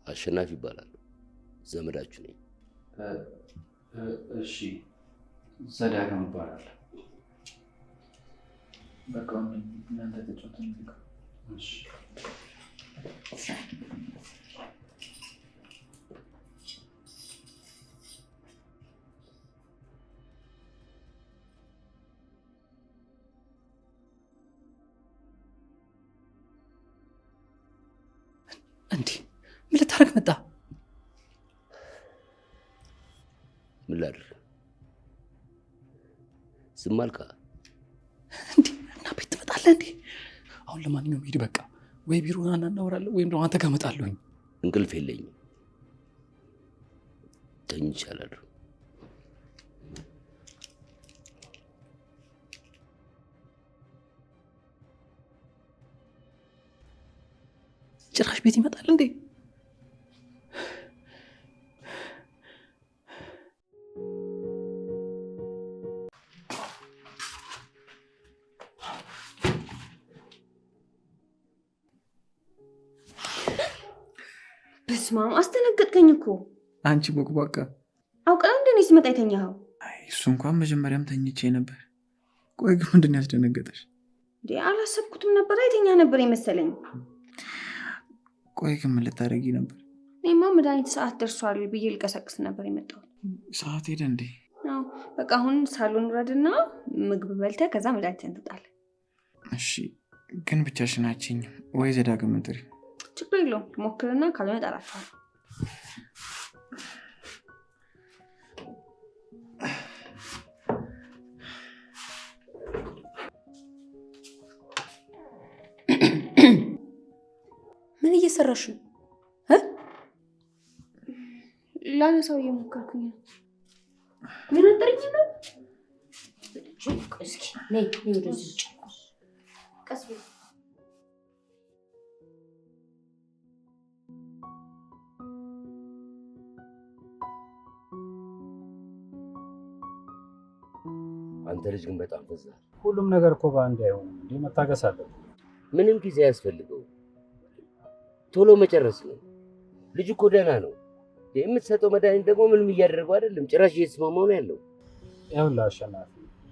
አሸናፊ ይባላል። ዘመዳችሁ ነኝ። እሺ ዘዳግም ይባላል። በቃ እናንተ ተጫወቱ። እሺ እንዴ ምን ልታረግ መጣ? ምን ላድርግ? ዝም አልካ እንዴ? እና ቤት ትመጣለህ እንዴ? አሁን ለማንኛውም ሂድ በቃ። ወይ ቢሮ ና እናወራለን ወይም ደግሞ አንተ ጋር እመጣለሁኝ። እንቅልፍ የለኝም። ተኝቻለሁ። ጭራሽ ቤት ይመጣል እንዴ? በስመ አብ አስተነገጥከኝ እኮ። አንቺ ቦቅቧቃ አውቀህ እንደኔ ስመጣ የተኛኸው? አይ እሱ እንኳን መጀመሪያም ተኝቼ ነበር። ቆይ ግን ምንድን ያስደነገጠሽ? እንዴ አላሰብኩትም ነበር። የተኛ ነበር የመሰለኝ። ቆይ ግን ምን ልታደርጊ ነበር? እኔማ መድኃኒት ሰዓት ደርሷል ብዬ ልቀሰቅስ ነበር የመጣሁት። ሰዓት ሄደ እንዴ? አዎ በቃ አሁን ሳሎን ውረድና ምግብ በልተህ ከዛ መድኃኒትህን ትጣለህ። እሺ ግን ብቻሽን አትችይም ወይ? ዘዳግም ጥሪ። ችግር የለውም ሞክርና ካልሆነ እጠራቸዋለሁ። ምን እየሰራሽ ነው? ላነሳው እየሞከርኩኝ ነው። ምን አጠርኝ ነው? እስኪ ነይ ወደዚህ ቀስ በይ። አንተ ልጅ ግን በጣም በዛ። ሁሉም ነገር እኮ በአንድ አይሆንም እንዴ? መታገስ አለብን። ምንም ጊዜ ያስፈልገው ቶሎ መጨረስ ነው። ልጅ እኮ ደህና ነው። የምትሰጠው መድኃኒት ደግሞ ምንም እያደረገው አይደለም። ጭራሽ እየተስማማው ነው ያለው። ይኸውልህ አሸናፊ፣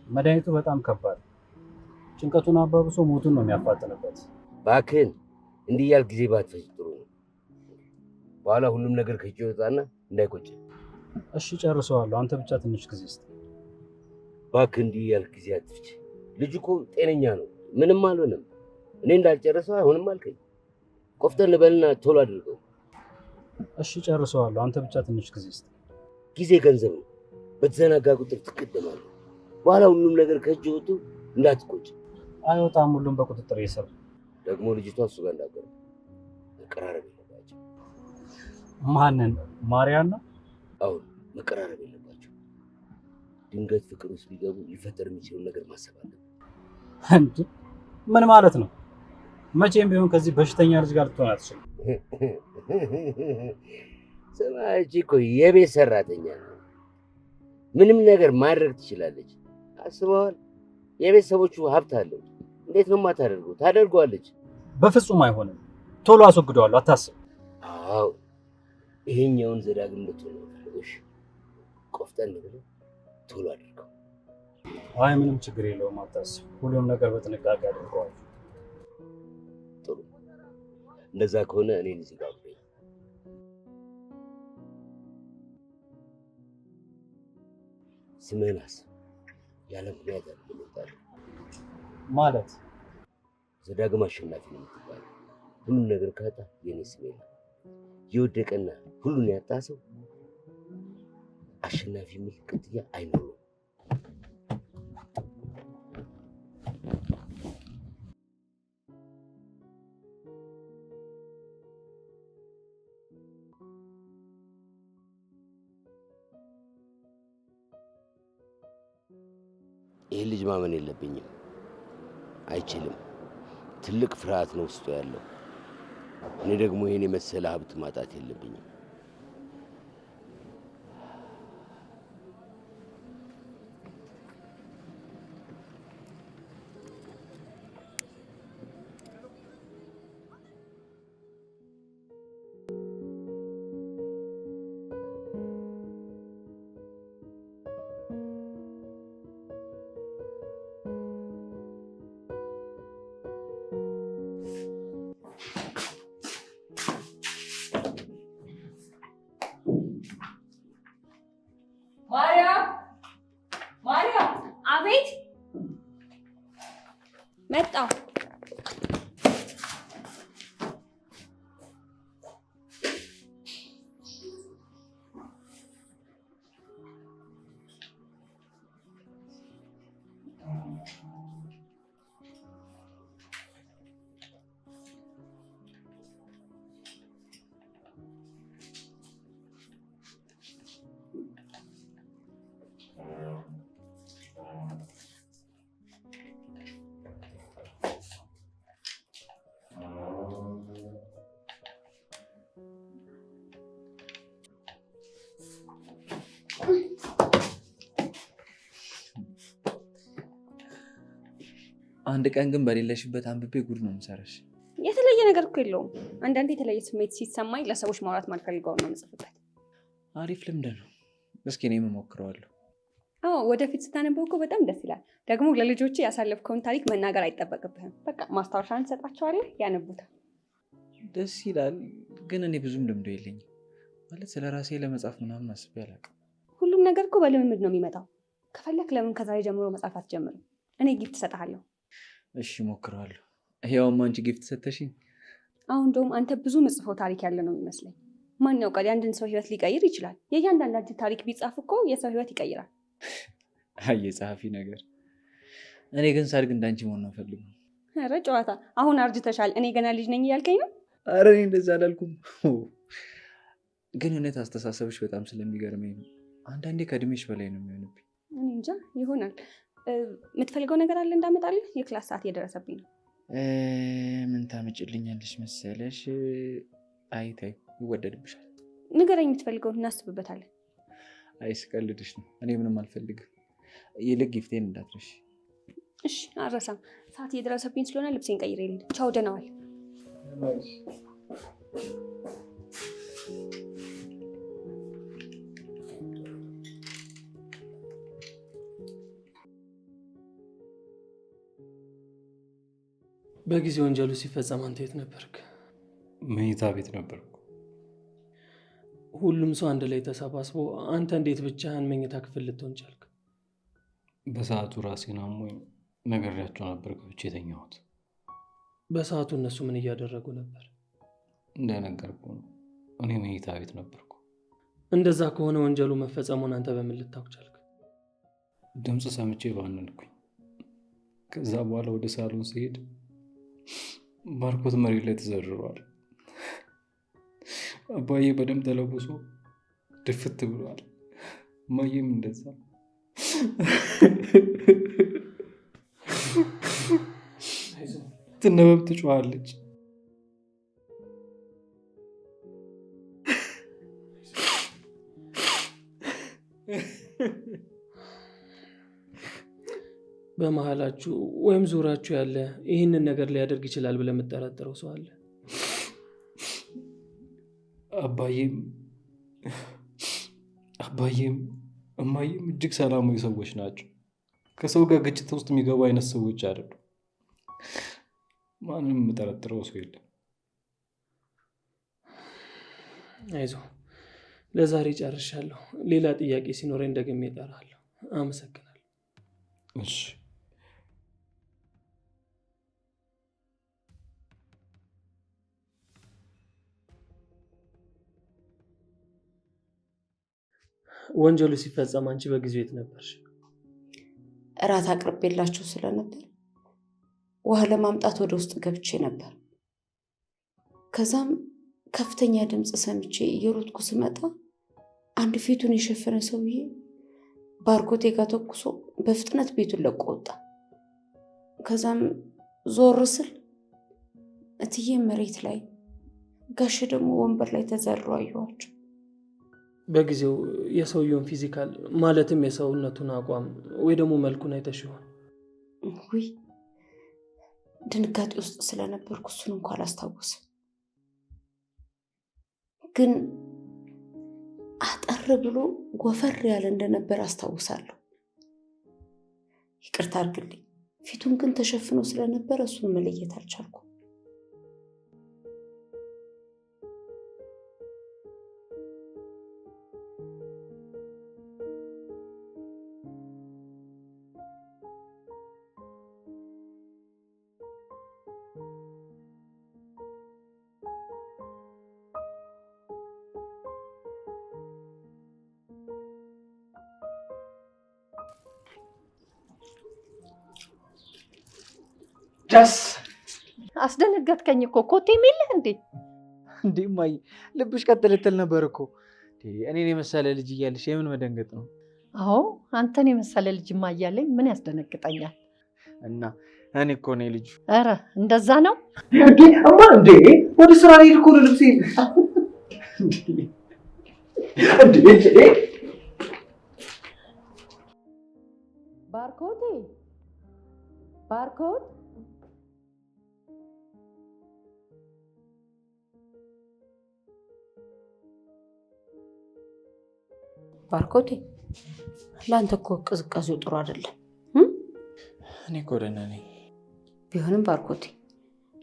መድኃኒቱ በጣም ከባድ፣ ጭንቀቱን አባብሶ ሞቱን ነው የሚያፋጥንበት። እባክህን እንዲህ እያልክ ጊዜ ባትፈጅ ጥሩ ነው። በኋላ ሁሉም ነገር ከእጅ ይወጣና እንዳይቆጭ። እሺ ጨርሰዋለሁ። አንተ ብቻ ትንሽ ጊዜ ስጥ። እባክህ እንዲህ እያልክ ጊዜ አትፍጅ። ልጅ እኮ ጤነኛ ነው፣ ምንም አልሆነም። እኔ እንዳልጨረሰው አይሆንም አልከኝ። ቆፍጠን በልና ቶሎ አድርገው። እሺ ጨርሰዋለሁ። አንተ ብቻ ትንሽ ጊዜ ስጥ። ጊዜ ገንዘብ ነው። በተዘናጋ ቁጥር ትቀደማለህ። በኋላ ሁሉም ነገር ከእጅ ወጡ እንዳትቆጭ። አይወጣም፣ ሁሉም በቁጥጥር ይሰር። ደግሞ ልጅቷ እሱ ጋር እንዳገሩ መቀራረብ የለባቸው። ማንን? ማርያም ነው? አሁን መቀራረብ የለባቸው። ድንገት ፍቅር ውስጥ ቢገቡ ሊፈጠር የሚችለውን ነገር ማሰብ አለብን። እንዴ ምን ማለት ነው? መቼም ቢሆን ከዚህ በሽተኛ ልጅ ጋር ልትሆን አትችልም። ስማ እቺ እኮ የቤት ሰራተኛ ነው። ምንም ነገር ማድረግ ትችላለች። አስበዋል? የቤተሰቦቹ ሀብት አለው። እንዴት ነው የማታደርገው? ታደርገዋለች። በፍጹም አይሆንም። ቶሎ አስወግደዋለሁ፣ አታስብ። አዎ ይሄኛውን ዘዳግም እንድትሆን ነው። ቆፍጠን ብለህ ቶሎ አድርገው። አይ ምንም ችግር የለውም፣ አታስብ። ሁሉም ነገር በጥንቃቄ አድርገዋለሁ። ጥሩ። እንደዛ ከሆነ እኔን እዚህ ጋር አብረኝ። ስምህን አስብ። ያለ ምክንያት አይደለም ማለት ዘዳግም አሸናፊ ነው የምትባለው። ሁሉም ነገር ካጣ የኔ ስሜ ነው። የወደቀና ሁሉን ያጣ ሰው አሸናፊ የሚል ቅጥያ አይኖርም። ይህ ልጅ ማመን የለብኝም። አይችልም። ትልቅ ፍርሃት ነው ውስጡ ያለው። እኔ ደግሞ ይሄን የመሰለ ሀብት ማጣት የለብኝም። አቤት መጣሁ። አንድ ቀን ግን በሌለሽበት አንብቤ ጉድ ነው የምሰራሽ። የተለየ ነገር እኮ የለውም። አንዳንዴ የተለየ ስሜት ሲሰማኝ ለሰዎች ማውራት ማልፈልገው ነው የምጽፍበት። አሪፍ ልምድ ነው። እስኪ እኔም እሞክረዋለሁ። አዎ ወደፊት ስታነበው እኮ በጣም ደስ ይላል። ደግሞ ለልጆች ያሳለፍከውን ታሪክ መናገር አይጠበቅብህም። በቃ ማስታወሻን ትሰጣቸዋለህ፣ ያነቡታል። ደስ ይላል፣ ግን እኔ ብዙም ልምዶ የለኝም። ማለት ስለ ራሴ ለመጻፍ ምናምን አስቤ አላውቅም። ሁሉም ነገር እኮ በልምምድ ነው የሚመጣው። ከፈለክ ለምን ከዛሬ ጀምሮ መጻፍ አትጀምርም? እኔ ጊፍት እሰጥሃለሁ። እሺ እሞክረዋለሁ። ያውም አንቺ ጊፍት ሰተሽኝ። አሁን እንደውም አንተ ብዙ ምጽፈው ታሪክ ያለ ነው የሚመስለኝ። ማን ያውቃል የአንድን ሰው ህይወት ሊቀይር ይችላል። የእያንዳንዳችን ታሪክ ቢጻፍ እኮ የሰው ህይወት ይቀይራል። አየ ጸሐፊ ነገር። እኔ ግን ሳድግ እንዳንቺ መሆን ነው ፈልገው። ኧረ ጨዋታ! አሁን አርጅተሻል፣ እኔ ገና ልጅ ነኝ እያልከኝ ነው? ኧረ እኔ እንደዛ አላልኩም። ግን እውነት አስተሳሰብሽ በጣም ስለሚገርመኝ ነው። አንዳንዴ ከእድሜሽ በላይ ነው የሚሆንብኝ። እኔ እንጃ ይሆናል። የምትፈልገው ነገር አለ እንዳመጣልህ? የክላስ ሰዓት እየደረሰብኝ ነው። ምን ታመጭልኛለሽ መሰለሽ? አይታይ ይወደድብሻል። ንገረኝ የምትፈልገውን፣ እናስብበታለን። አይ ስቀልድሽ ነው። እኔ ምንም አልፈልግም። ይልቅ ጊፍቴን እንዳትረሽ። እሺ አልረሳም። ሰዓት እየደረሰብኝ ስለሆነ ልብሴን ቀይሬ ልሂድ። ቻው፣ ደህና ዋል። በጊዜ ወንጀሉ ሲፈጸም አንተ የት ነበርክ? መኝታ ቤት ነበርኩ። ሁሉም ሰው አንድ ላይ ተሰባስቦ አንተ እንዴት ብቻህን መኝታ ክፍል ልትሆን ቻልክ? በሰዓቱ ራሴን አሞኝ ነግሬያቸው ነበር ገብቼ የተኛሁት። በሰዓቱ እነሱ ምን እያደረጉ ነበር? እንደነገርኩ ነው፣ እኔ መኝታ ቤት ነበርኩ። እንደዛ ከሆነ ወንጀሉ መፈጸሙን አንተ በምን ልታውቅ ቻልክ? ድምፅ ሰምቼ ባነንኩኝ። ከዛ በኋላ ወደ ሳሎን ሲሄድ ባርኮት መሬት ላይ ተዘርሯል። አባዬ በደም ተለውሶ ድፍት ብሏል። እማዬም እንደዛ። ትነበብ ትጮኻለች። በመሃላችሁ ወይም ዙራችሁ ያለ ይህንን ነገር ሊያደርግ ይችላል ብለህ የምጠረጥረው ሰው አለ? አባዬም እማዬም እጅግ ሰላማዊ ሰዎች ናቸው። ከሰው ጋር ግጭት ውስጥ የሚገቡ አይነት ሰዎች አይደሉም። ማንም የምጠረጥረው ሰው የለም። አይዞህ፣ ለዛሬ ጨርሻለሁ። ሌላ ጥያቄ ሲኖረኝ ደግሜ እጠራለሁ። አመሰግናለሁ። እሺ። ወንጀሉ ሲፈጸም አንቺ በጊዜው የት ነበርሽ? እራት አቅርቤላቸው ስለነበር ውሃ ለማምጣት ወደ ውስጥ ገብቼ ነበር። ከዛም ከፍተኛ ድምፅ ሰምቼ እየሮጥኩ ስመጣ አንድ ፊቱን የሸፈነ ሰውዬ ባርኮቴ ጋር ተኩሶ በፍጥነት ቤቱን ለቆ ወጣ። ከዛም ዞር ስል እትዬ መሬት ላይ፣ ጋሽ ደግሞ ወንበር ላይ ተዘርረው አየኋቸው። በጊዜው የሰውየውን ፊዚካል ማለትም የሰውነቱን አቋም ወይ ደግሞ መልኩን አይተሽ ይሆን? ውይ ድንጋጤ ውስጥ ስለነበርኩ እሱን እንኳን አላስታውስም። ግን አጠር ብሎ ጎፈር ያለ እንደነበር አስታውሳለሁ። ይቅርታ አድርግልኝ። ፊቱን ግን ተሸፍኖ ስለነበረ እሱን መለየት አልቻልኩም። ደስ አስደነገጥከኝ እኮ ኮቴ የሚልህ እንዴ? እንዴ እማዬ ልብሽ ቀጥልትል ነበር እኮ። እኔን የመሰለ ልጅ እያለሽ የምን መደንገጥ ነው? አዎ አንተን የመሰለ ልጅማ እያለኝ ምን ያስደነግጠኛል? እና እኔ እኮ ነኝ ልጁ። ኧረ እንደዛ ነው እማ። እንዴ ወደ ስራ ልሄድ እኮ ነው። ልብሴ ባርኮቴ ባርኮት ባርኮቴ ለአንተ እኮ ቅዝቃዜው ጥሩ አይደለም። እኔ እኮ ደህና ነኝ። ቢሆንም ባርኮቴ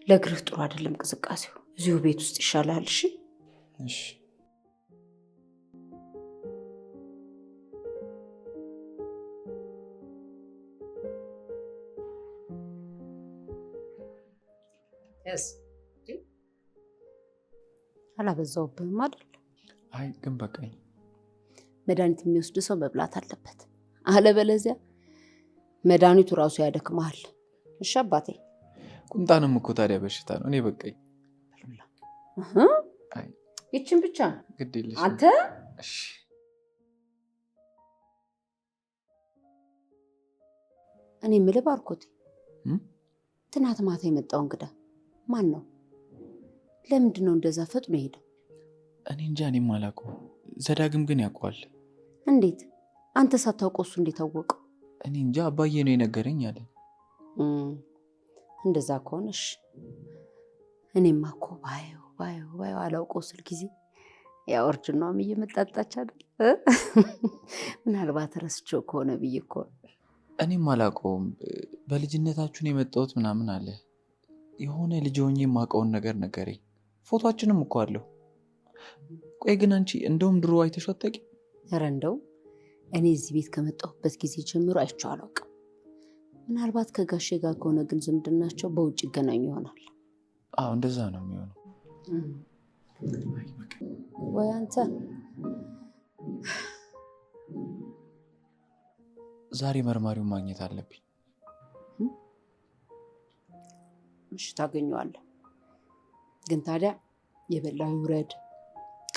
ለእግርህ ጥሩ አይደለም ቅዝቃዜው። እዚሁ ቤት ውስጥ ይሻላል። እሺ እሺ። አላበዛውብህም አይደል? አይ ግን በቃኝ። መድኃኒት የሚወስድ ሰው መብላት አለበት፣ አለበለዚያ መድኃኒቱ ራሱ ያደክመሃል። እሺ አባቴ። ቁንጣንም እኮ ታዲያ በሽታ ነው። እኔ በቃኝ። ይችን ብቻ ግድ የለሽም አንተ። እሺ እኔ የምልህ ባርኮቴ፣ ትናንት ማታ የመጣው እንግዳ ማን ነው? ለምንድን ነው እንደዛ ፈጥኖ ሄደው? እኔ እንጃ፣ እኔም አላውቀውም። ዘዳግም ግን ያውቀዋል። እንዴት? አንተ ሳታውቀው እሱ እንዴት አወቀው? እኔ እንጃ፣ አባዬ ነው የነገረኝ አለ። እንደዛ ከሆነሽ እኔማ እኮ ባየው አላውቀው ስል ጊዜ ያው እርጅናዋም እየመጣጣች አይደል? ምናልባት ረስቼው ከሆነ ብዬ እኮ። እኔም አላውቀውም። በልጅነታችሁን የመጣሁት ምናምን አለ። የሆነ ልጅ ሆኜ የማውቀውን ነገር ነገረኝ። ፎቶአችንም እኮ አለው። ቆይ ግን አንቺ እንደውም ድሮ አይተሽው አታውቂም? ኧረ እንደው እኔ እዚህ ቤት ከመጣሁበት ጊዜ ጀምሮ አይቼው አላውቅም። ምናልባት ከጋሼ ጋር ከሆነ ግን ዝምድናቸው በውጭ ይገናኙ ይሆናል። አዎ እንደዛ ነው የሚሆነው። ወይ አንተ ዛሬ መርማሪውን ማግኘት አለብኝ። እሺ ታገኘዋለህ። ግን ታዲያ የበላው ይውረድ።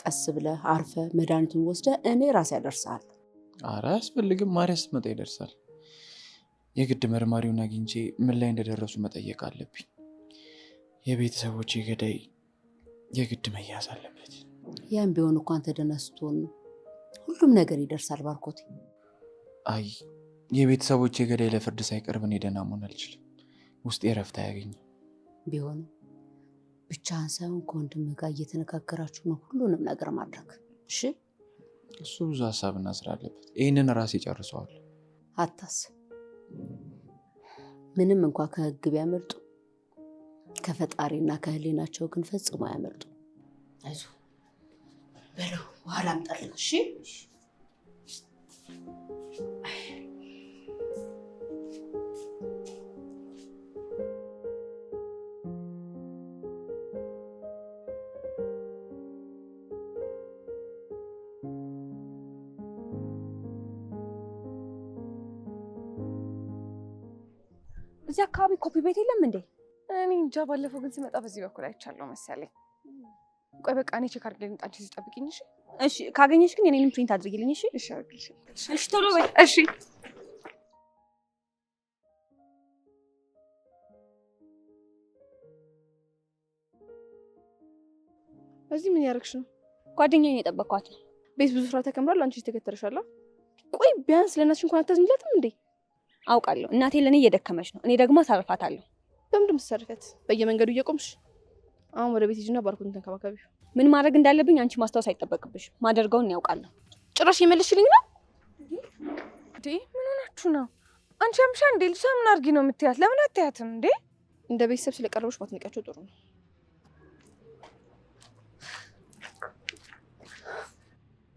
ቀስ ብለህ አርፈህ መድኃኒቱን ወስደህ እኔ ራሴ ያደርሳል። ኧረ አያስፈልግም። ማርያም ስትመጣ ይደርሳል። የግድ መርማሪውን አግኝቼ ምን ላይ እንደደረሱ መጠየቅ አለብኝ። የቤተሰቦቼ ገዳይ የግድ መያዝ አለበት። ያም ቢሆን እኮ አንተ ደህና ስትሆን ሁሉም ነገር ይደርሳል ባርኮቴ። አይ የቤተሰቦቼ ገዳይ ለፍርድ ሳይቀርብ እኔ ደህና መሆን አልችልም። ውስጤ እረፍት አያገኝም። ቢሆንም ብቻህን ሳይሆን ከወንድምህ ጋር እየተነጋገራችሁ ነው ሁሉንም ነገር ማድረግ። እሺ እሱ ብዙ ሀሳብና ስራ አለበት። ይህንን ራሴ ጨርሰዋል። አታስብ። ምንም እንኳ ከህግ ቢያመልጡ ከፈጣሪና ከህሊናቸው ግን ፈጽሞ አያመልጡ። አይዞህ በለው፣ በኋላ አምጣልህ። እሺ እዚህ አካባቢ ኮፒ ቤት የለም እንዴ? እኔ እንጃ። ባለፈው ግን ስመጣ በዚህ በኩል አይቻለሁ መሰለኝ። ቆይ በቃ እኔ ቼክ አድርጌ ልምጣ፣ አንቺ እዚህ ጠብቂኝ። እሺ እሺ። ካገኘሽ ግን የኔንም ፕሪንት አድርጊልኝ። እሺ እሺ አድርጊልሽ። እሺ ቶሎ በይ። እሺ እዚህ ምን ያደርግሽ ነው? ጓደኛዬን የጠበኳት ነው። ቤት ብዙ ስራ ተከምሯል። አንቺ ተከተረሻል። ቆይ ቢያንስ ለእናትሽ እንኳን አታዝኝላትም እንዴ? አውቃለሁ እናቴ ለኔ እየደከመች ነው። እኔ ደግሞ አሳርፋታለሁ። በምንድን የምትሰርፊያት? በየመንገዱ እየቆምሽ? አሁን ወደ ቤት ሂጂና ባርኮትን ተንከባከቢው። ምን ማድረግ እንዳለብኝ አንቺ ማስታወስ አይጠበቅብሽ። ማደርገውን ያውቃለሁ። ጭራሽ ይመልሽልኝ ነው እንዴ? ምን ሆናችሁ ነው? አንቺ አምሻ እንዴ? ልጅ ምን አድርጊ ነው የምትያት? ለምን አትያትም እንዴ? እንደ ቤተሰብ ስለቀረበሽ ባትነቂያቸው ጥሩ ነው።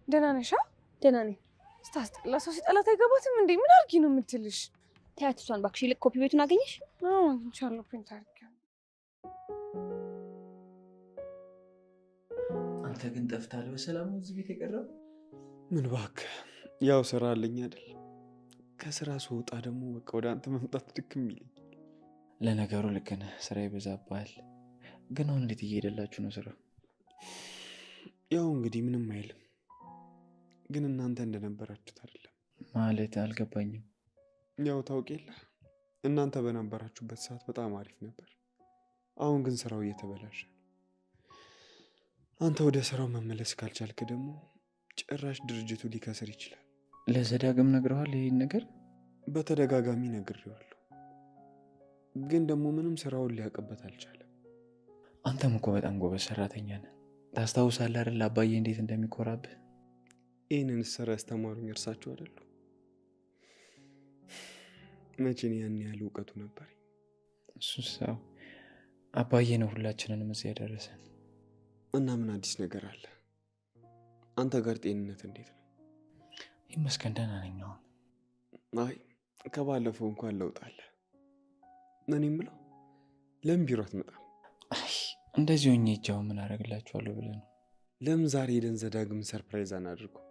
ደህና ነሽ? ደህና ነኝ። ስታስጠላ። ሰው ሲጠላት አይገባትም እንዴ? ምን አድርጊ ነው የምትልሽ? ተያት እሷን እባክሽ። ይልቅ ኮፒ ቤቱን አገኘሽ? አዎ አግኝቻለሁ። ፕሪንት አድርጌው። አንተ ግን ጠፍተሃል። በሰላም ነው እዚህ ቤት የቀረው? ምን እባክህ፣ ያው ስራ አለኝ አይደል? ከስራ ስወጣ ደግሞ በቃ ወደ አንተ መምጣት ድክም ይለኝ። ለነገሩ ልክ ነህ፣ ስራ ይበዛብሃል። ግን አሁን እንዴት እየሄደላችሁ ነው ስራው? ያው እንግዲህ ምንም አይልም፣ ግን እናንተ እንደነበራችሁት አይደለም። ማለት አልገባኝም። ያው ታውቅ የለ እናንተ በነበራችሁበት ሰዓት በጣም አሪፍ ነበር። አሁን ግን ስራው እየተበላሸ ነው። አንተ ወደ ስራው መመለስ ካልቻልክ ደግሞ ጭራሽ ድርጅቱ ሊከስር ይችላል። ለዘዳግም ነግረዋል ይሄን ነገር? በተደጋጋሚ ነግሬዋለሁ፣ ግን ደግሞ ምንም ስራውን ሊያውቅበት አልቻለም። አንተም እኮ በጣም ጎበዝ ሰራተኛ ነህ። ታስታውሳለህ አይደል አባዬ እንዴት እንደሚኮራብህ? ይህንን ስራ ያስተማሩኝ እርሳቸው አይደሉ? መቼን ያን ያህል እውቀቱ ነበር። እሱ ሰው አባዬ ነው ሁላችንንም እዚህ ያደረሰን። እና ምን አዲስ ነገር አለ? አንተ ጋር ጤንነት እንዴት ነው? ይመስገን ደህና ነኝ አሁን። አይ ከባለፈው እንኳን ለውጥ አለ። እኔ የምለው ለምን ቢሮ አትመጣም? አይ እንደዚህ ሆኜ እጃው ምን አደርግላችኋለሁ ብለህ ነው? ለምን ዛሬ ሄደን ዘዳግም ሰርፕራይዝ አናድርገው?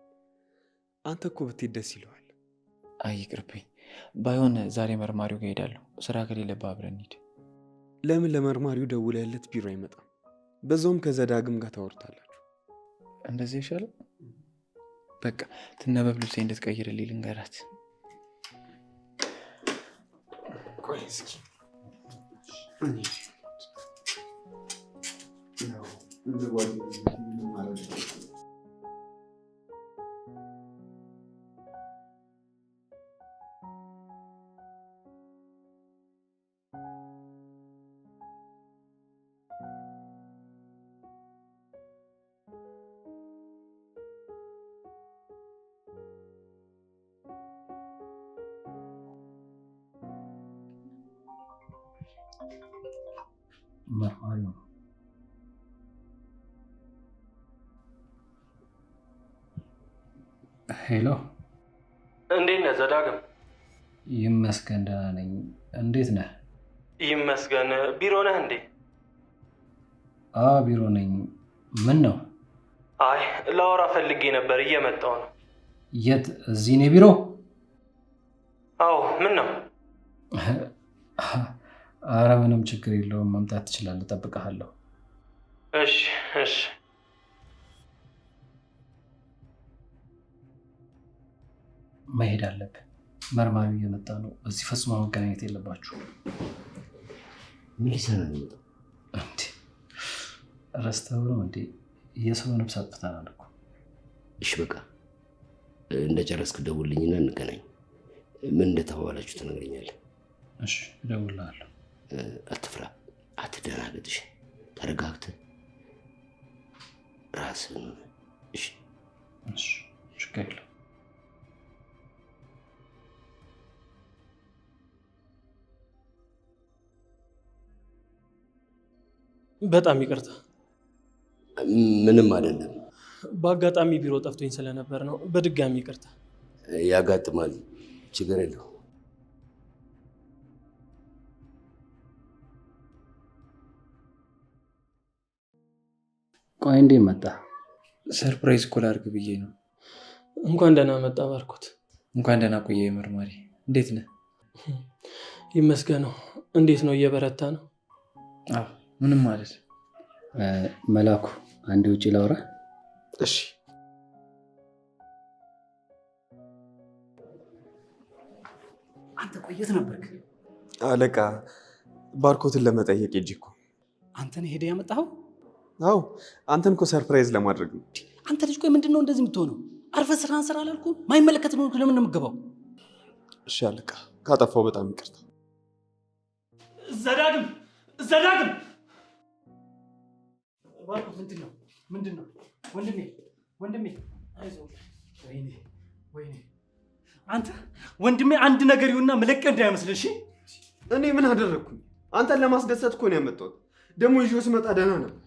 አንተ እኮ ብትሄድ ደስ ይለዋል። አይ ይቅርብኝ። ባይሆን ዛሬ መርማሪው ጋር ሄዳለሁ። ስራ ከሌለብህ አብረን ሂድ። ለምን ለመርማሪው ደውለህለት ቢሮ አይመጣም? በዛውም ከዘዳግም ጋር ታወርታላችሁ። እንደዚህ ይሻላል። በቃ ትነበብ ልብሴ እንድትቀይርልኝ ልንገራት። ቆይ እስኪ ሄሎ፣ እንዴት ነህ ዘዳግም? ይመስገን ደህና ነኝ። እንዴት ነህ? ይመስገን። ቢሮ ነህ እንዴ? ቢሮ ነኝ። ምን ነው? አይ ላወራ ፈልጌ ነበር፣ እየመጣሁ ነው። የት? እዚህ ነው ቢሮ? አዎ። ምን ነው? አረ ምንም ችግር የለውም፣ መምጣት ትችላለህ፣ እጠብቅሃለሁ። እሺ እሺ። መሄድ አለብህ። መርማሪው እየመጣ ነው። እዚህ ፈጽሞ መገናኘት የለባችሁ። ምን ሊሰራ ነው የመጣው? እንዴ ረስተው ነው እንዴ? የሰው ነፍስ አጥፍተናል እኮ። እሺ በቃ እንደጨረስክ ደውልልኝና እንገናኝ። ምን እንደተባባላችሁ ትነግረኛለህ። እሺ እደውልልሃለሁ። አትፍራ፣ አትደናገጥ። እሺ ተረጋግተህ ራስህን። እሺ እሺ፣ ችግር የለውም። በጣም ይቅርታ። ምንም አይደለም። በአጋጣሚ ቢሮ ጠፍቶኝ ስለነበር ነው። በድጋሚ ይቅርታ። ያጋጥማል፣ ችግር የለው። ቆይ እንዴት መጣ? ሰርፕራይዝ እኮ ላድርግ ብዬ ነው። እንኳን ደህና መጣ ባርኮት። እንኳን ደህና ቆየ መርማሪ። እንዴት ነህ? ይመስገነው። እንዴት ነው? እየበረታ ነው? አዎ ምንም ማለት። መላኩ አንዴ ውጪ ላውራ። እሺ። አንተ ቆየት ነበርክ? አለቃ ባርኮትን ለመጠየቅ ሂጅ እኮ። አንተን ሄደ ያመጣኸው? አዎ አንተን እኮ ሰርፕራይዝ ለማድረግ ነው። አንተ ልጅ ቆይ ምንድን ነው እንደዚህ የምትሆነው? አርፈህ ስራህን ስራ አላልኩም? ማይመለከት ነው ለምን ነው የምትገባው? እሺ አለቃ፣ ካጠፋው በጣም ይቅርታ። ዘዳግም ዘዳግም! ባርኮት ምንድን ነው? ወንድሜ አይዞህ። ወይኔ አንተ ወንድሜ፣ አንድ ነገር ይሁንና መለቀህ እንዳይመስልህ። እሺ እኔ ምን አደረግኩኝ? አንተን ለማስደሰት እኮ ነው ያመጣሁት። ደግሞ ይዤው ስመጣ ደህና ነበር።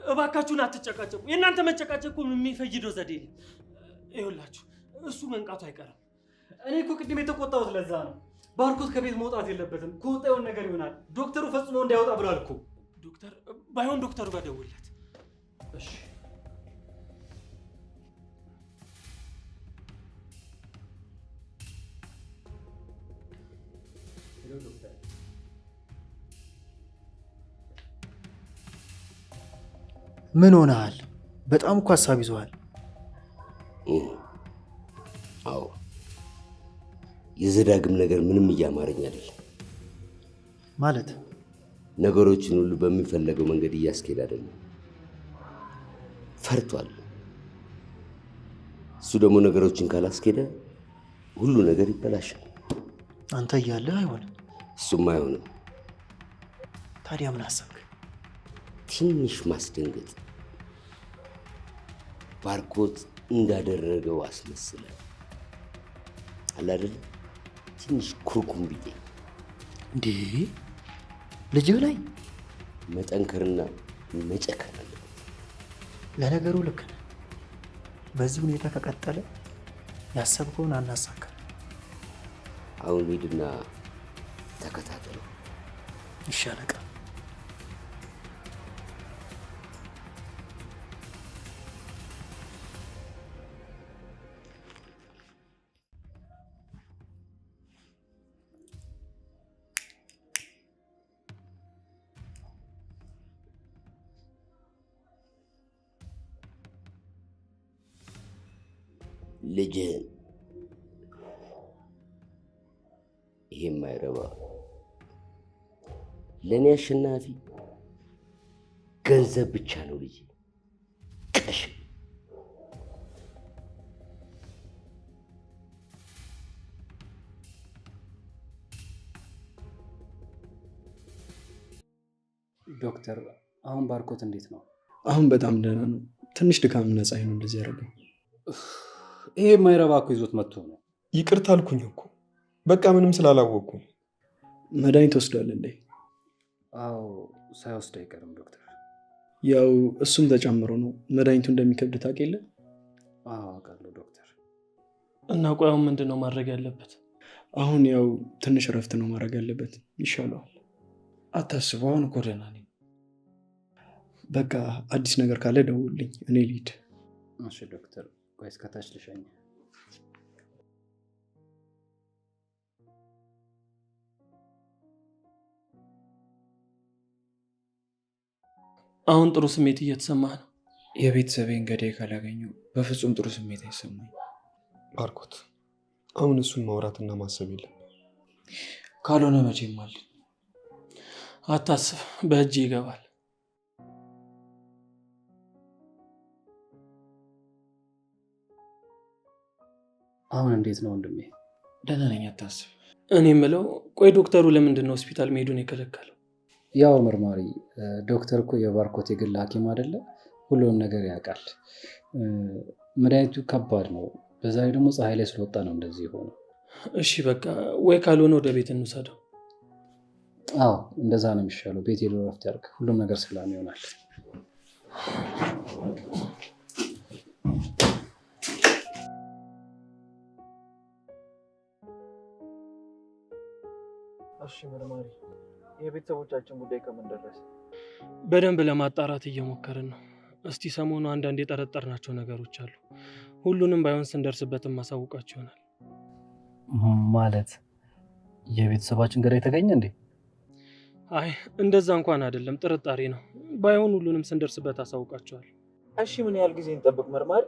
እባካችሁን አትጨቃጨቁ። የእናንተ መጨቃጨቁ የሚፈይደው ዘዴ የለም። ይኸውላችሁ እሱ መንቃቱ አይቀርም። እኔ እኮ ቅድም የተቆጣሁት ለዛ ነው። ባርኮት ከቤት መውጣት የለበትም። ከወጣ የሆነ ነገር ይሆናል። ዶክተሩ ፈጽሞ እንዳይወጣ ብሏል እኮ። ዶክተር ባይሆን ዶክተሩ ጋር ደውልለት። እሺ ምን ሆነሃል? በጣም እኮ ሀሳብ ይዘዋል። አዎ የዘዳግም ነገር ምንም እያማረኝ አይደለም። ማለት ነገሮችን ሁሉ በሚፈለገው መንገድ እያስኬድ አይደለም። ፈርቷል። እሱ ደግሞ ነገሮችን ካላስኬደ ሁሉ ነገር ይበላሻል። አንተ እያለህ አይሆንም። እሱም አይሆንም። ታዲያ ምን አሰብክ? ትንሽ ማስደንገጥ፣ ባርኮት እንዳደረገው አስመስለ አለ አይደል? ትንሽ ኩርኩም ብዬ እንዴ ልጅህ ላይ መጠንከርና መጨከን አለ። ለነገሩ ልክ ነህ። በዚህ ሁኔታ ከቀጠለ ያሰብከውን አናሳካም። አሁን ሂድና ተከታተለው። እሺ አለቃ። ልጅህን ይሄ የማይረባ ለእኔ አሸናፊ ገንዘብ ብቻ ነው። ልጅ ቀሽ ዶክተር አሁን ባርኮት እንዴት ነው? አሁን በጣም ደህና ነው። ትንሽ ድካም ነፃ ነው እንደዚህ ያደረገው። ይሄ የማይረባ እኮ ይዞት መጥቶ ነው። ይቅርታ አልኩኝ እኮ በቃ ምንም ስላላወቅኩ። መድኃኒት ወስዷል እንዴ? አዎ ሳይወስድ አይቀርም ዶክተር። ያው እሱም ተጨምሮ ነው። መድኃኒቱ እንደሚከብድ ታውቅ የለ? አዎ አውቃለሁ ዶክተር። እና ቆይ አሁን ምንድን ነው ማድረግ ያለበት? አሁን ያው ትንሽ እረፍት ነው ማድረግ ያለበት። ይሻለዋል። አታስቡ፣ አሁን እኮ ደህና ነኝ። በቃ አዲስ ነገር ካለ ደውልኝ፣ እኔ ልሂድ። እሺ ዶክተር። ቆይ እስከታች ልሸኝ። አሁን ጥሩ ስሜት እየተሰማህ ነው? የቤተሰቤን ገዳይ ካላገኘው በፍጹም ጥሩ ስሜት አይሰማኝ። ባርኮት አሁን እሱን ማውራትና ማሰብ የለም። ካልሆነ መቼም አለ። አታስብ፣ በእጅ ይገባል። አሁን እንዴት ነው ወንድሜ? ደህና ነኝ፣ አታስብ። እኔ የምለው ቆይ ዶክተሩ ለምንድን ነው ሆስፒታል መሄዱን የከለከለው? ያው መርማሪ ዶክተር እኮ የባርኮት የግል ሐኪም አይደለ? ሁሉንም ነገር ያውቃል። መድኃኒቱ ከባድ ነው። በዛ ላይ ደግሞ ፀሐይ ላይ ስለወጣ ነው እንደዚህ የሆነው። እሺ በቃ ወይ ካልሆነ ወደ ቤት እንውሰደው። አዎ እንደዛ ነው የሚሻለው። ቤት ሄዶ እረፍት ያድርግ። ሁሉም ነገር ሰላም ይሆናል። እሺ መርማሪ፣ የቤተሰቦቻችን ጉዳይ ከምን ደረሰ? በደንብ ለማጣራት እየሞከርን ነው። እስቲ ሰሞኑ አንዳንድ የጠረጠርናቸው ነገሮች አሉ። ሁሉንም ባይሆን ስንደርስበትም ማሳውቃቸው ይሆናል። ማለት የቤተሰባችን ገዳይ ተገኘ እንዴ? አይ እንደዛ እንኳን አይደለም፣ ጥርጣሬ ነው። ባይሆን ሁሉንም ስንደርስበት አሳውቃቸዋል። እሺ ምን ያህል ጊዜ እንጠብቅ መርማሪ?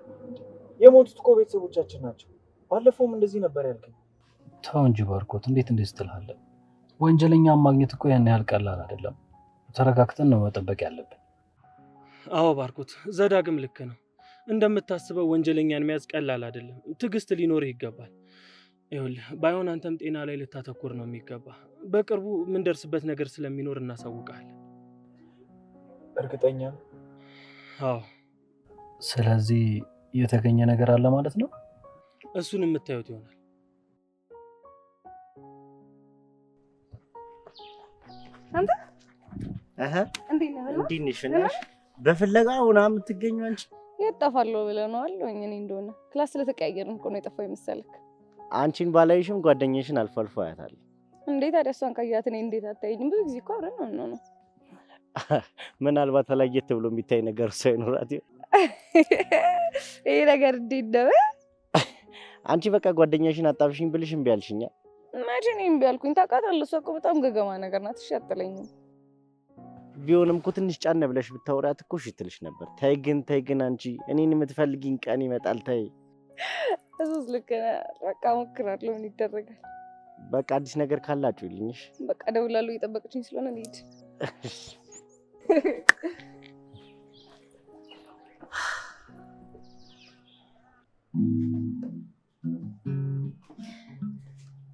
የሞቱት እኮ ቤተሰቦቻችን ናቸው። ባለፈውም እንደዚህ ነበር ያልከኝ። ተው እንጂ ባርኮት፣ እንዴት እንደዚህ ትላለህ? ወንጀለኛን ማግኘት እኮ ያን ያህል ቀላል አይደለም። ተረጋግተን ነው መጠበቅ ያለብን። አዎ ባርኮት፣ ዘዳግም ልክ ነው። እንደምታስበው ወንጀለኛን መያዝ ቀላል አይደለም። ትዕግስት ሊኖርህ ይገባል። ይኸውልህ ባይሆን አንተም ጤና ላይ ልታተኩር ነው የሚገባ። በቅርቡ የምንደርስበት ነገር ስለሚኖር እናሳውቃለን። እርግጠኛ? አዎ። ስለዚህ የተገኘ ነገር አለ ማለት ነው? እሱን የምታዩት ይሆናል። አንተ እንዴት ነህ? በፍለጋ ሆና የምትገኘው አንቺ? የት ጠፋለሁ ብለህ ነው አለኝ። እኔ እንደሆነ ክላስ ስለተቀያየርን እኮ ነው የጠፋው የመሰለክ። አንቺን ባላይሽም ጓደኛሽን አልፎ አልፎ አያታለሁ። እንዴት ታዲያ እሷን ካያት እኔ እንዴት አታየኝም? ብዙ ጊዜ እኮ አብረን ነው። ምናልባት ተለየት ብሎ የሚታይ ነገር ሳይኖራት ይሆን? ይሄ ነገር እንዴት ነው? አንቺ በቃ ጓደኛሽን አጣብሽኝ ብልሽ እምቢ አልሽኛ። መቼ ነው እምቢ አልኩኝ? ታውቃታለህ፣ እሷ እኮ በጣም ገገማ ነገር ናት። እሺ አትለኝም? ቢሆንም እኮ ትንሽ ጫን ብለሽ ብታወራት እኮ እሺ ትልሽ ነበር። ተይ ግን አንቺ እኔን የምትፈልጊኝ ቀን ይመጣል። ተይ። እሱስ ልክ ነህ። በቃ እሞክራለሁ። ምን ይደረጋል? በቃ አዲስ ነገር ካላችሁ ይልኝሽ። በቃ እደውላለሁ። እየጠበቀችኝ ስለሆነ ልሂድ።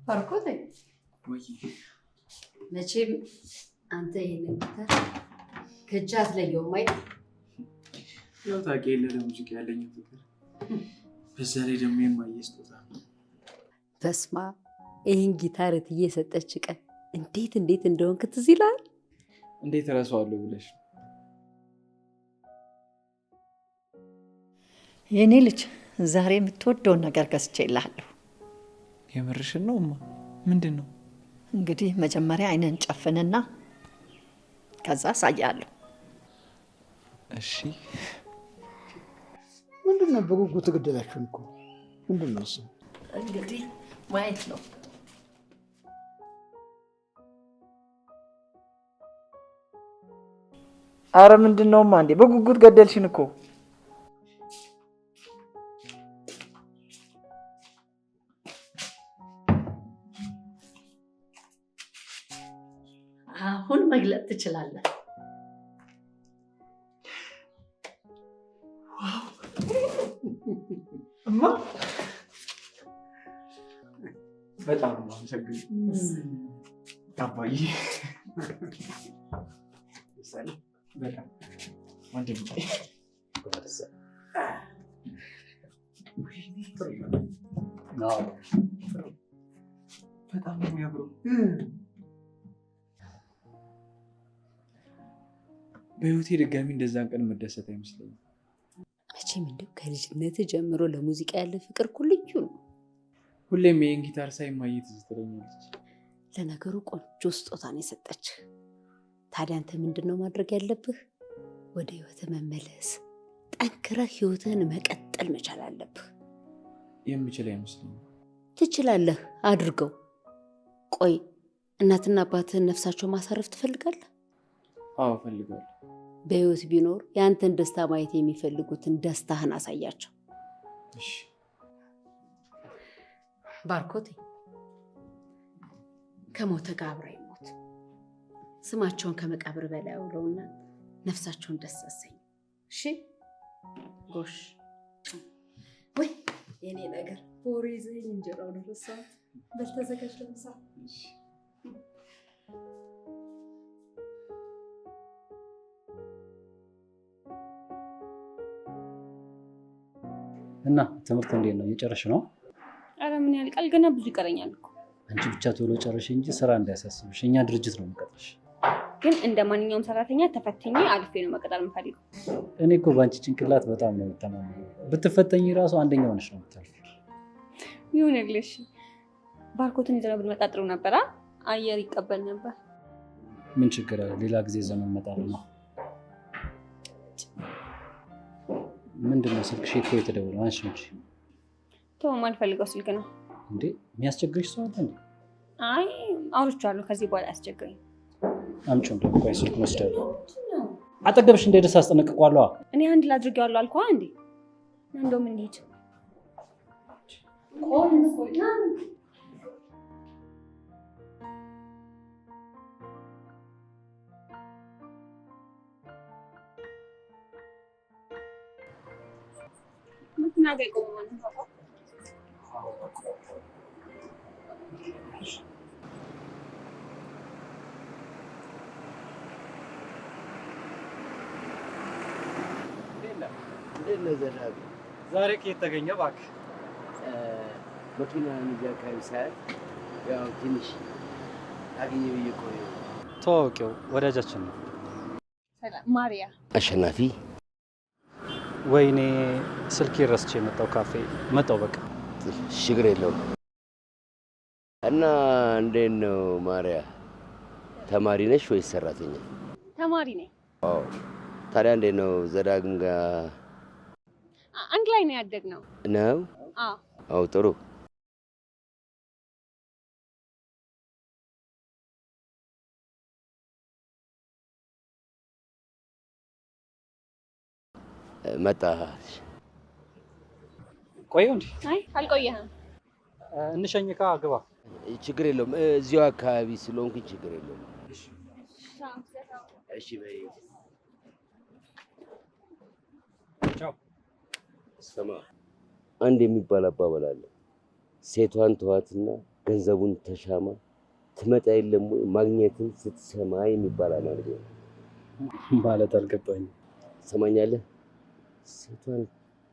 ባርኮቴ መቼም አንተ ይሄንን ጊታር ከእጅ አትለየውም አይደል? ያው ታውቂ የለ ለሙዚቃ ያለኝ ፍቅር፣ በዛ ላይ ደግሞ የማየ ስጦታ። በስማ ይህን ጊታር እትዬ የሰጠች ቀን እንዴት እንደሆንክ ትዝ ይልሃል? እንዴት እረሳዋለሁ ብለሽ? የኔ ልጅ ዛሬ የምትወደውን ነገር ገዝቼልሃለሁ። የምርሽን ነው እማ? ምንድን ነው? እንግዲህ መጀመሪያ አይንን ጨፍንና ከዛ አሳያለሁ። እሺ። ምንድን ነው በጉጉት ገደላችሁን እኮ? ምንድን ነው እሱ? እንግዲህ ማየት ነው። አረ ምንድን ነውማ እንዴ? በጉጉት ገደልሽን እኮ። አሁን መግለጥ ትችላለህ። እማ በጣም ነው አመሰግናለሁ አባዬ። በጣም ወንድም በጣም ነው የሚያምረው። በህይወቴ ድጋሚ እንደዛን ቀን መደሰት አይመስለኝም። መቼም እንደው ከልጅነት ጀምሮ ለሙዚቃ ያለ ፍቅር እኮ ልዩ ነው። ሁሌም ይህን ጊታር ሳይ እማዬ ትዝ ትለኛለች። ለነገሩ ቆንጆ ስጦታ ነው የሰጠች። ታዲያ አንተ ምንድን ነው ማድረግ ያለብህ? ወደ ህይወት መመለስ፣ ጠንክረህ ህይወትህን መቀጠል መቻል አለብህ። የምችል አይመስለኝም። ትችላለህ፣ አድርገው። ቆይ እናትና አባትህን ነፍሳቸው ማሳረፍ ትፈልጋለህ? አዎ እፈልጋለሁ። በህይወት ቢኖር የአንተን ደስታ ማየት የሚፈልጉትን ደስታህን አሳያቸው። እሺ ባርኮቴ፣ ከሞተ ጋር አብረህ ይሞት። ስማቸውን ከመቃብር በላይ አውለውና ነፍሳቸውን ደስ አሰኝ። እሺ ጎሽ። ወይ የኔ ነገር ወሬ ዘይን እንጀራው ደረሳት። በልተዘጋጅ ለምሳ። እና ትምህርት እንዴት ነው? እየጨረሽ ነው? አረ ምን ያልቃል? ገና ብዙ ይቀረኛል እኮ። አንቺ ብቻ ቶሎ ጨረሽ እንጂ ስራ እንዳያሳስብሽ። እኛ ድርጅት ነው የምንቀጥርሽ። ግን እንደ ማንኛውም ሰራተኛ ተፈትኜ አልፌ ነው መቀጠር የምፈልገው። እኔ እኮ በአንቺ ጭንቅላት በጣም ነው የምተማመነው። ብትፈተኝ ራሱ አንደኛ ሆነሽ ነው የምታልፊው። ይሁንልሽ። ባርኮትን ይዘነው ብንመጣ ጥሩ ነበር። አየር ይቀበል ነበር። ምን ችግር አለ? ሌላ ጊዜ ዘመን እመጣለሁ ነው። ምንድን ነው ስልክሽ እኮ የተደወለው? አንቺ እንጂ ተው፣ የማልፈልገው ስልክ ነው። እንዴ የሚያስቸግርሽ ሰው አለ እንዴ? አይ አውርቻለሁ። ከዚህ በኋላ አያስቸግረኝ። አምጪው እንደው ቆይ ስልኩን ወስዳለሁ። አጠገብሽ እንዳይደርስ አስጠነቅቋለሁ። እኔ አንድ ላድርጌዋለሁ አልኩህ እንዴ። እንደው ምን ልሂድ? መኪና ጋር ቆሞ ማለት ነው። ዛሬ ከየት ተገኘ እባክህ? መኪና እዚያ አካባቢ ሳያት ያው ትንሽ አገኘ ብዬ እኮ ነው። ተዋወቂው፣ ወዳጃችን ነው። ሰላም ማሪያ። አሸናፊ። ወይኔ ስልኬ ረስቼ የመጣው ካፌ መጣው። በቃ ችግር የለውም። እና እንዴት ነው ማሪያ? ተማሪ ነሽ ወይስ ሰራተኛ? ተማሪ ነኝ። አዎ። ታዲያ እንዴት ነው ዘዳግም ጋር አንድ ላይ ነው ያደግነው? ነው? አዎ። ጥሩ መጣ። ቆየው እንዴ? አይ አልቆየህም። እንሸኝካ ግባ። ችግር የለውም። እዚሁ አካባቢ ስለሆንኩኝ ችግር የለውም። እሺ በይ። ቻው። ስማ፣ አንድ የሚባል አባባል አለ። ሴቷን ተዋትና ገንዘቡን ተሻማ ትመጣ የለም ወይ ማግኘትን ስትሰማ የሚባል አማርኛ ማለት አልገባኝም። ትሰማኛለህ? ሴቷን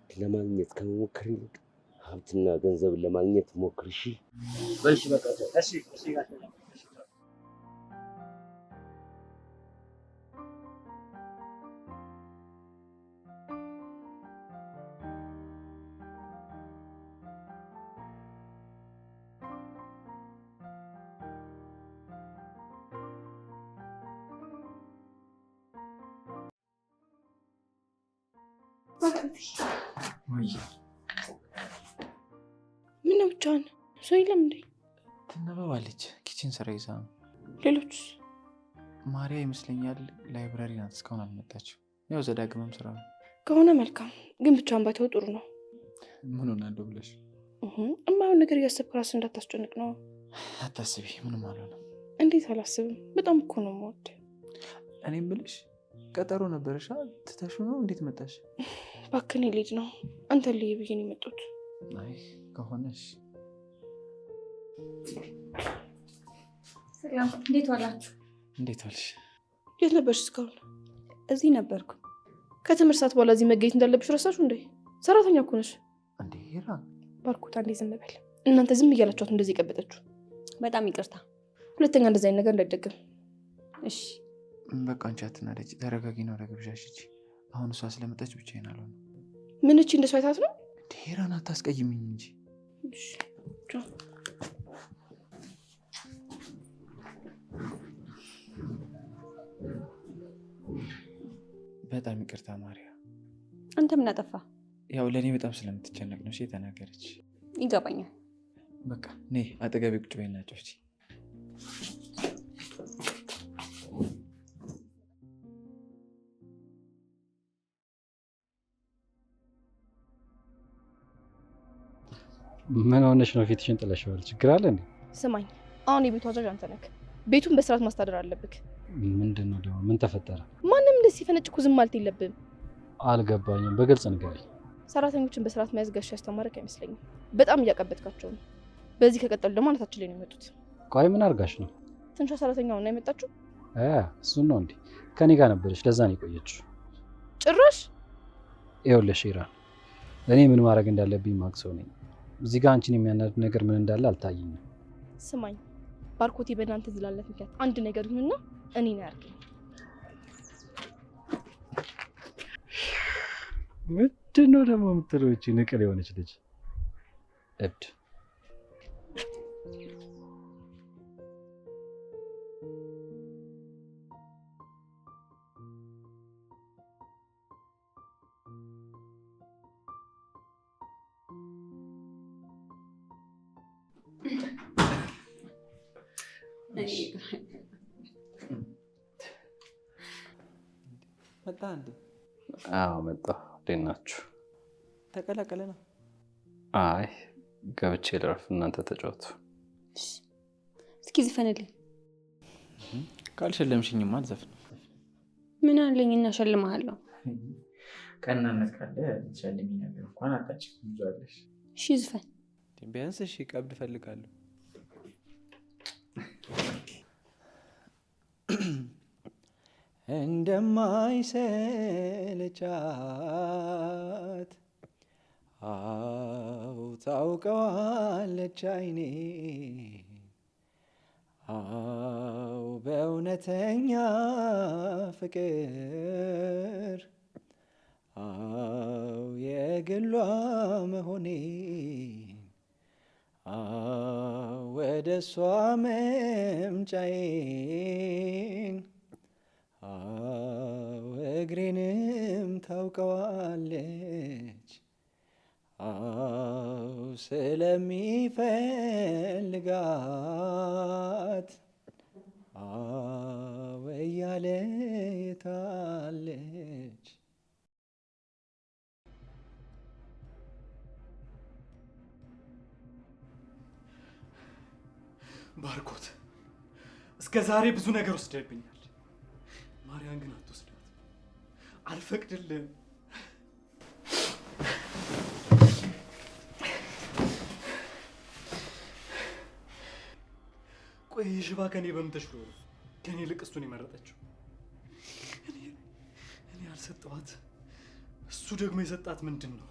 ለማግኘት ከመሞከር ይልቅ ሀብትና ገንዘብ ለማግኘት ሞክር። እሺ በልሽ በቃ። እሺ እሺ። ምነው ብቻዋን? ሰው የለም እንዴ? ትነበባለች። ኪችን ስራ ይዛ ነው። ሌሎችስ? ማሪያ ይመስለኛል ላይብራሪ ናት። እስካሁን አልመጣችም። ያው ዘዳግመም ስራ ነው ከሆነ መልካም፣ ግን ብቻዋን ባይተው ጥሩ ነው። ምን ሆናለሁ ብለሽ? እማየውን ነገር እያሰብክ ራስን እንዳታስጨንቅ ነው። አታስቢ፣ ምንም አልሆነም። እንዴት አላስብም? በጣም እኮ ነው የምወድ። እኔ የምልሽ ቀጠሮ ነበረሻ? ትተሹ ነው? እንዴት መጣሽ? እባክህ ልጅ ነው አንተ ልይ ብዬ ነው የመጡት። አይ ከሆነሽ ሰላም፣ እንዴት ዋላችሁ? እንዴት ዋልሽ? የት ነበርሽ እስካሁን? እዚህ ነበርኩ። ከትምህርት ሰዓት በኋላ እዚህ መገኘት እንዳለብሽ ረሳሹ እንዴ? ሰራተኛ እኮ ነሽ። እንዴ ሄራ፣ ባርኮት አንዴ ዝም በል። እናንተ ዝም እያላችኋት እንደዚህ የቀበጠችው። በጣም ይቅርታ። ሁለተኛ እንደዚህ አይነት ነገር እንዳይደገም እሺ? በቃ አንቺ አትናደጂ፣ ተረጋጊ ነው ለግብዣሽ እንጂ አሁን እሷ ስለመጣች ብቻዬን አልሆንም። ምን እቺ እንደሷ አይታት ነው? ሄራን አታስቀይሚኝ እንጂ። እሺ በጣም ይቅርታ ማሪያ። አንተ ምን አጠፋ? ያው ለእኔ በጣም ስለምትጨነቅ ነው የተናገረች። ይገባኛል። በቃ ነይ አጠገቤ ቁጭ በይ ናቸው። ምን ሆነሽ ነው ፊትሽን ጥለሽዋል? ችግር አለ እንዴ? ስማኝ፣ አሁን የቤቱ አዛዥ አንተ ነህ። ቤቱን በስርዓት ማስተዳደር አለብህ። ምንድን ነው ደግሞ? ምን ተፈጠረ? ማንም እንደዚህ ሲፈነጭ እኮ ዝም ማለት የለብህም። አልገባኝም፣ በግልጽ ንገሪኝ። ሰራተኞችን በስርዓት መያዝ ጋሽ ያስተማረክ አይመስለኝም። በጣም እያቀበጥካቸው ነው። በዚህ ከቀጠሉ ደግሞ አናታችን ላይ ነው የሚመጡት። ቆይ ምን አድርጋሽ ነው? ትንሿ ሰራተኛ ሆና የመጣችው እሱን ነው እንዴ? ከኔ ጋር ነበረች፣ ለዛ ነው የቆየችው። ጭራሽ ይኸውልሽ ኢራን፣ እኔ ምን ማድረግ እንዳለብኝ ማቅ ሰው ነኝ። እዚህ ጋር አንቺን የሚያናድድ ነገር ምን እንዳለ አልታየኝም። ስማኝ፣ ባርኮቴ በእናንተ ዝላለት ምክንያት አንድ ነገር ይሁንና እኔ ነው ያርገኝ። ምንድን ነው ደግሞ የምትለው? እቺ ንቅል የሆነች ልጅ እብድ። መጣ እንዴ? አዎ መጣሁ። እንዴት ናችሁ? ተቀላቀለ ነው? አይ ገብቼ ልረፍ፣ እናንተ ተጫወቱ። እስኪ ዝፈንልኝ። ካልሸለምሽኝማ አልዘፍንም። ምን አለኝ እና እሸልምሃለሁ። ቀናነት ካለ ሸልሚ ነገር እንኳን አታጭም ይዟለሽ። እሺ ዝፈን። ቢያንስ እሺ፣ ቀብድ እፈልጋለሁ። እንደማይሰለቻት አው ታውቀዋለች አይኔ አው በእውነተኛ ፍቅር አው የግሏ መሆኔ አው ወደ እሷ መምጫዬን አው እግሬንም ታውቀዋለች አው ስለሚፈልጋት አው እያለ የታለች ባርኮት እስከ ዛሬ ብዙ ነገር ወስደብኛል። ማርያን ግን አትወስዳት፣ አልፈቅድልህም። ቆይ ሽባ ከኔ በምን ተሽሎ ነው ከኔ ይልቅ እሱን የመረጠችው? እኔ ያልሰጠኋት እሱ ደግሞ የሰጣት ምንድን ነው?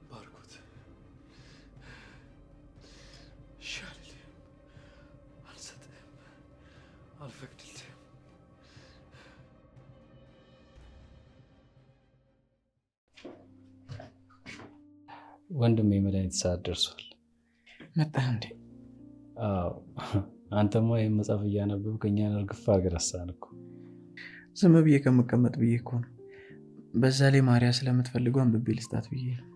ባርኮት እሺ አልልህም፣ አልሰጥህም፣ አልፈቅድልህም። ወንድሜ የመድኃኒት ሰዓት ደርሷል። መጣህ እንዴ? አዎ፣ አንተማ ይህን መጽሐፍ እያነበብክ እኛን እርግፍ አድርገህ ረሳን እኮ። ዝም ብዬ ከምቀመጥ ብዬ እኮ ነው። በዛ ላይ ማርያ ስለምትፈልገው አንብቤ ልስጣት ብዬ ነው።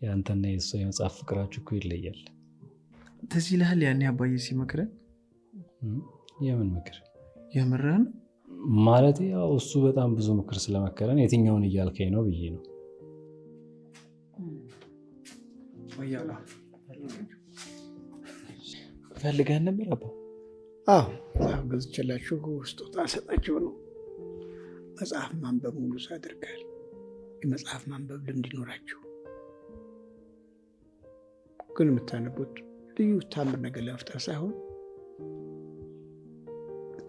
የአንተና የእሷ የመጽሐፍ ፍቅራችሁ እኮ ይለያል። ትዝ ይልሃል ያኔ አባዬ ሲመክረን? የምን ምክር? የምርህን? ማለት ያው እሱ በጣም ብዙ ምክር ስለመከረን የትኛውን እያልከኝ ነው ብዬ ነው። ፈልገን ነበር አባ? አዎ፣ መጽሐፍ ገዝቼላችሁ ስጦታ ሰጣችሁ ነው። መጽሐፍ ማንበብ ሙሉ ሰው ያደርጋል። የመጽሐፍ ማንበብ ልምድ ይኖራችሁ። ግን የምታነቡት ልዩ ታምር ነገር ለመፍጠር ሳይሆን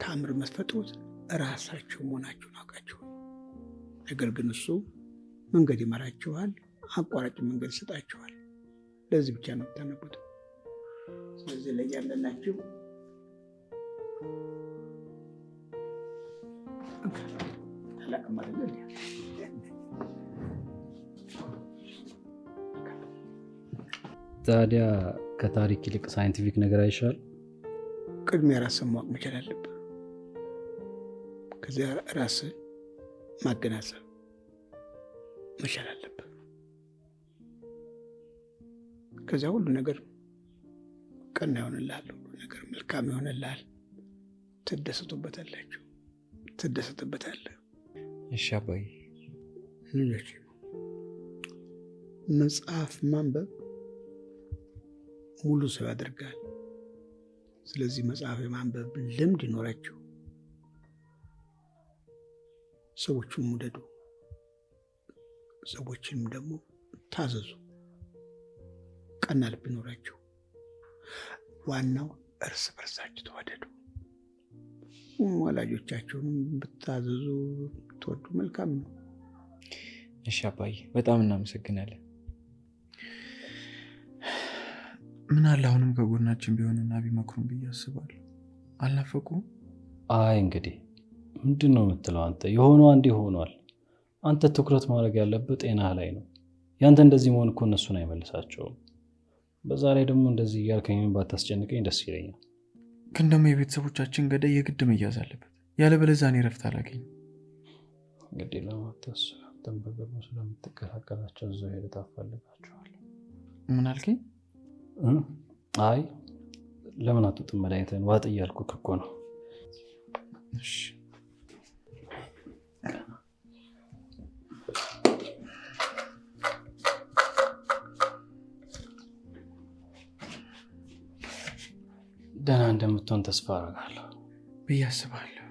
ታምር የምትፈጥሩት እራሳችሁ መሆናችሁን አውቃችሁ። ነገር ግን እሱ መንገድ ይመራችኋል፣ አቋራጭ መንገድ ይሰጣችኋል። ለዚህ ብቻ ነው የምታነቡት። ስለዚህ ላይ ያለናችሁ ታዲያ ከታሪክ ይልቅ ሳይንቲፊክ ነገር አይሻል? ቅድሚያ ራስን ማወቅ መቻል አለብህ። ከዚያ ራስን ማገናዘብ መቻል አለብህ። ከዚያ ሁሉ ነገር ቀና ይሆንልሃል፣ ሁሉ ነገር መልካም ይሆንልሃል። ትደሰቱበታላችሁ፣ ትደሰትበታለህ። እሺ አባዬ። ልጆች መጽሐፍ ማንበብ ሙሉ ሰው ያደርጋል። ስለዚህ መጽሐፍ የማንበብ ልምድ ይኖራችሁ። ሰዎችን ውደዱ፣ ሰዎችንም ደግሞ ታዘዙ። ቀና ልብ ይኖራችሁ። ዋናው እርስ በርሳችሁ ተዋደዱ። ወላጆቻችሁንም ብታዘዙ ብትወዱ መልካም ነው። እሺ አባዬ፣ በጣም እናመሰግናለን። ምን አለ አሁንም ከጎናችን ቢሆኑና ቢመክሩን ብዬ አስባለሁ። አልናፈቁም? አይ እንግዲህ ምንድን ነው የምትለው አንተ? የሆነው አንዴ ሆኗል። አንተ ትኩረት ማድረግ ያለብህ ጤናህ ላይ ነው። ያንተ እንደዚህ መሆን እኮ እነሱን አይመልሳቸውም። በዛ ላይ ደግሞ እንደዚህ እያልከኝ ባታስጨንቀኝ ደስ ይለኛል። ግን ደግሞ የቤተሰቦቻችን ገዳይ የግድ መያዝ አለበት፣ ያለበለዚያ እኔ እረፍት አላገኝም። እንግዲህ ለማታስ ተንበገሩ ስለምትቀላቀላቸው እዛው ሄደህ ታፋልጋቸዋለህ። ምን አልከኝ? አይ ለምን አትወጥም? መድኃኒትህን ዋጥ እያልኩህ እኮ ነው። እሺ ደህና እንደምትሆን ተስፋ አደርጋለሁ ብዬ አስባለሁ።